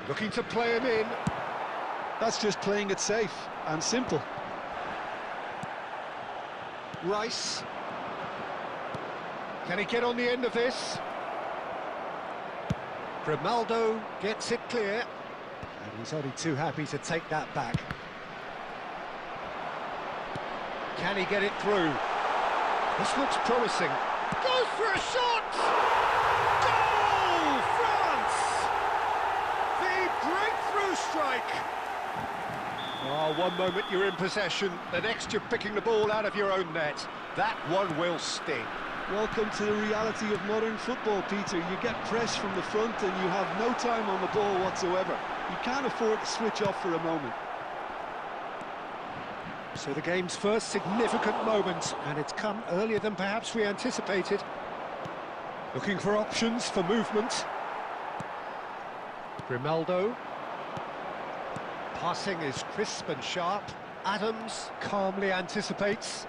Looking to play him in. That's just playing it safe and simple. Rice. Can he get on the end of this? Grimaldo gets it clear. And he's only too happy to take that back. Can he get it through? This looks promising. Goes for a shot! Goal! France! The breakthrough strike! Oh, one moment you're in possession, the next you're picking the ball out of your own net. That one will sting. Welcome to the reality of modern football, Peter. You get press from the front and you have no time on the ball whatsoever. You can't afford to switch off for a moment. So the game's first significant moment, and it's come earlier than perhaps we anticipated. Looking for options for movement. Grimaldo. Passing is crisp and sharp. Adams calmly anticipates.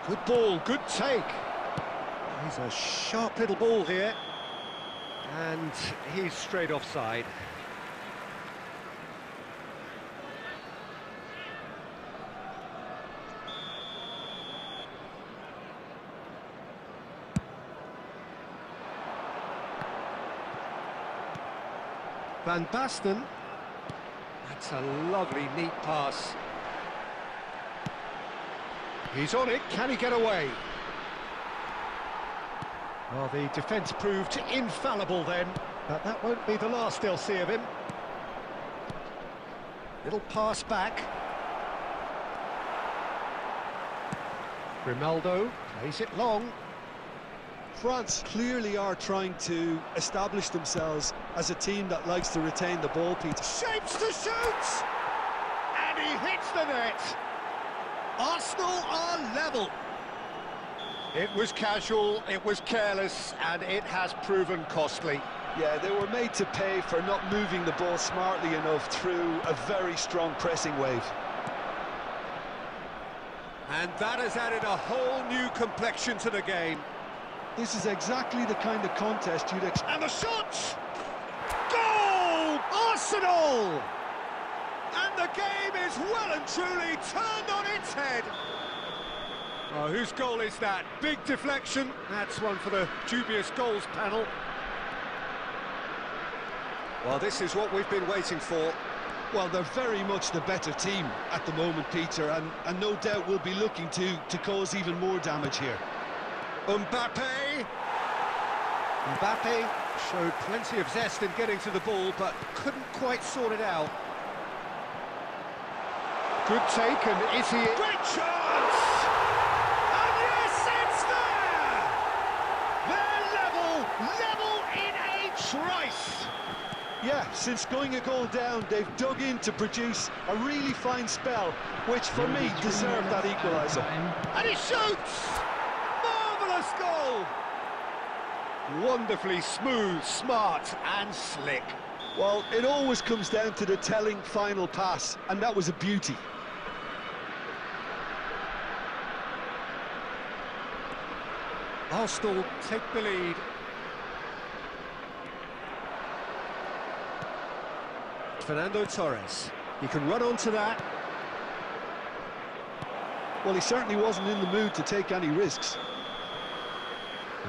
Good ball, good take. He's a sharp little ball here. And he's straight offside. Van Basten. That's a lovely, neat pass. He's on it, can he get away? Well, the defence proved infallible then, but that won't be the last they'll see of him. Little pass back. Grimaldo plays it long. France clearly are trying to establish themselves as a team that likes to retain the ball, Peter. Shapes to shoot! And he hits the net! Arsenal are level. It was casual, it was careless, and it has proven costly. Yeah, they were made to pay for not moving the ball smartly enough through a very strong pressing wave. And that has added a whole new complexion to the game. This is exactly the kind of contest you'd expect. And the shot! Goal! Arsenal! And the game is well and truly turned on its head. Oh, whose goal is that? Big deflection. That's one for the dubious goals panel. Well, this is what we've been waiting for. Well, they're very much the better team at the moment, Peter, and no doubt will be looking to cause even more damage here. Mbappe showed plenty of zest in getting to the ball, but couldn't quite sort it out. Good take, and is he... Great chance! And yes, it's there! They're level in a trice! Yeah, since going a goal down, they've dug in to produce a really fine spell, which for me deserved that equaliser. And he shoots! Marvellous goal! Wonderfully smooth, smart and slick. Well, it always comes down to the telling final pass, and that was a beauty. Arsenal take the lead. Fernando Torres. He can run onto that. Well, he certainly wasn't in the mood to take any risks.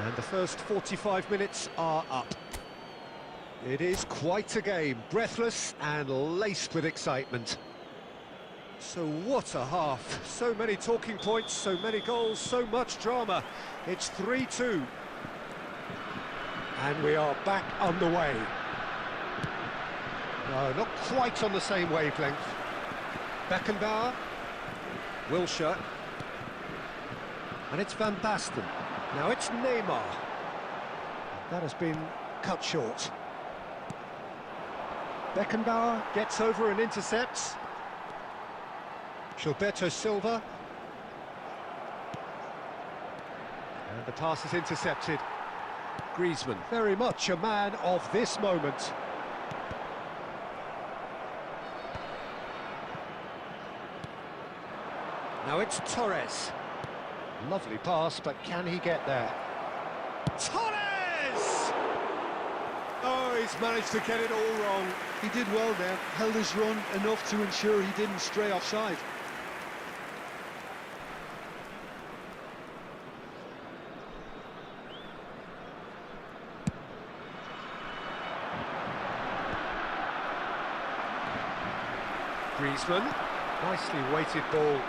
And the first 45 minutes are up. It is quite a game, breathless and laced with excitement. So what a half. So many talking points, so many goals, so much drama. It's 3-2. And we are back underway. No, not quite on the same wavelength. Beckenbauer. Wilshere. And it's Van Basten. Now it's Neymar. That has been cut short. Beckenbauer gets over and intercepts. Gilberto Silva. And the pass is intercepted. Griezmann, very much a man of this moment. Now it's Torres. Lovely pass, but can he get there? Torres! Oh, he's managed to get it all wrong. He did well there, held his run enough to ensure he didn't stray offside. Griezmann, nicely weighted ball.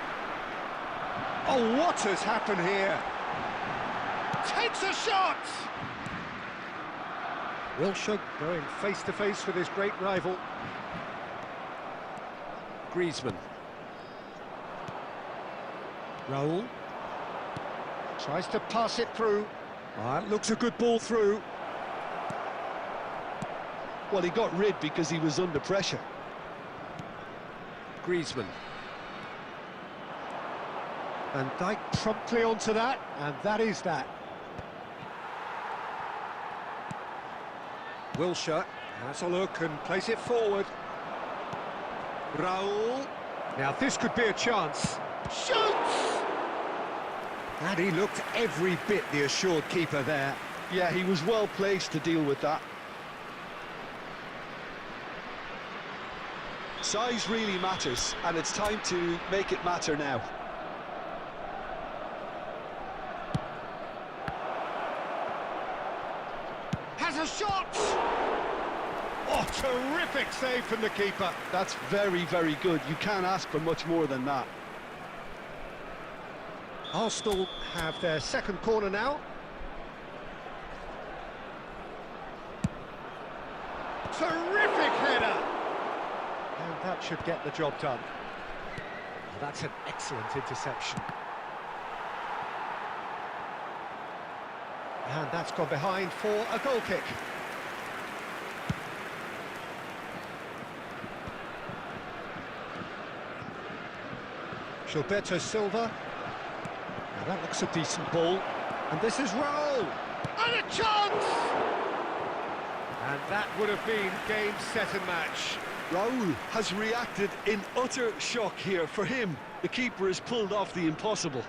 Oh, what has happened here? Takes a shot! Wilshere going face-to-face with his great rival. Griezmann. Raul. Tries to pass it through. That looks a good ball through. Well, he got rid because he was under pressure. Griezmann. Van Dijk promptly onto that, and that is that. Wilshere has a look and plays it forward. Raul. Now this could be a chance. Shoots! And he looked every bit the assured keeper there. Yeah, he was well placed to deal with that. Size really matters, and it's time to make it matter now. Has a shot! Oh, terrific save from the keeper. That's very, very good. You can't ask for much more than that. Arsenal have their second corner now. Terrific header! And that should get the job done. Well, that's an excellent interception. And that's gone behind for a goal kick. Gilberto Silva. Now that looks a decent ball. And this is Raul. And a chance! And that would have been game, set and match. Raul has reacted in utter shock here. For him, the keeper has pulled off the impossible.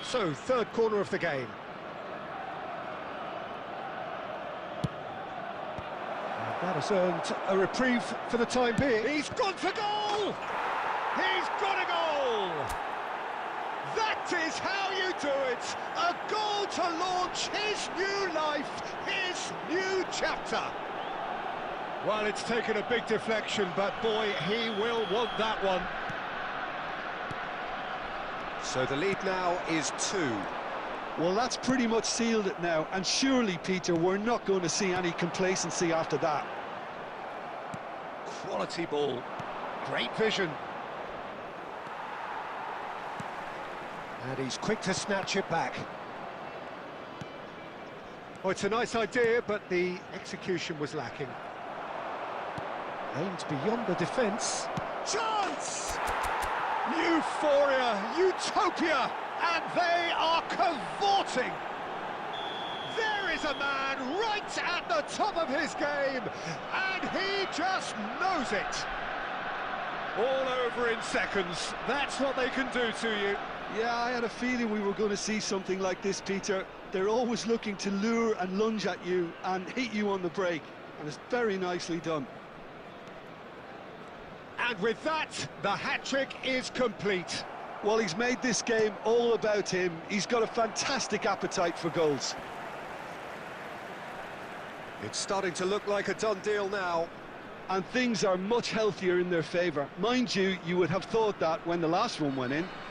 So, third corner of the game. And that has earned a reprieve for the time being. He's gone for goal! He's got a goal! That is how you do it! A goal to launch his new life, his new chapter. Well, it's taken a big deflection, but boy, he will want that one. So the lead now is 2. Well, that's pretty much sealed it now, and surely, Peter, we're not going to see any complacency after that. Quality ball, great vision. And he's quick to snatch it back. Oh, it's a nice idea, but the execution was lacking. Aimed beyond the defence. Chance! Euphoria, utopia, and they are cavorting. There is a man right at the top of his game, and he just knows it. All over in seconds. That's what they can do to you. Yeah, I had a feeling we were going to see something like this, Peter. They're always looking to lure and lunge at you and hit you on the break, and it's very nicely done. And with that, the hat-trick is complete. Well, he's made this game all about him. He's got a fantastic appetite for goals. It's starting to look like a done deal now. and things are much healthier in their favour. Mind you, you would have thought that when the last one went in.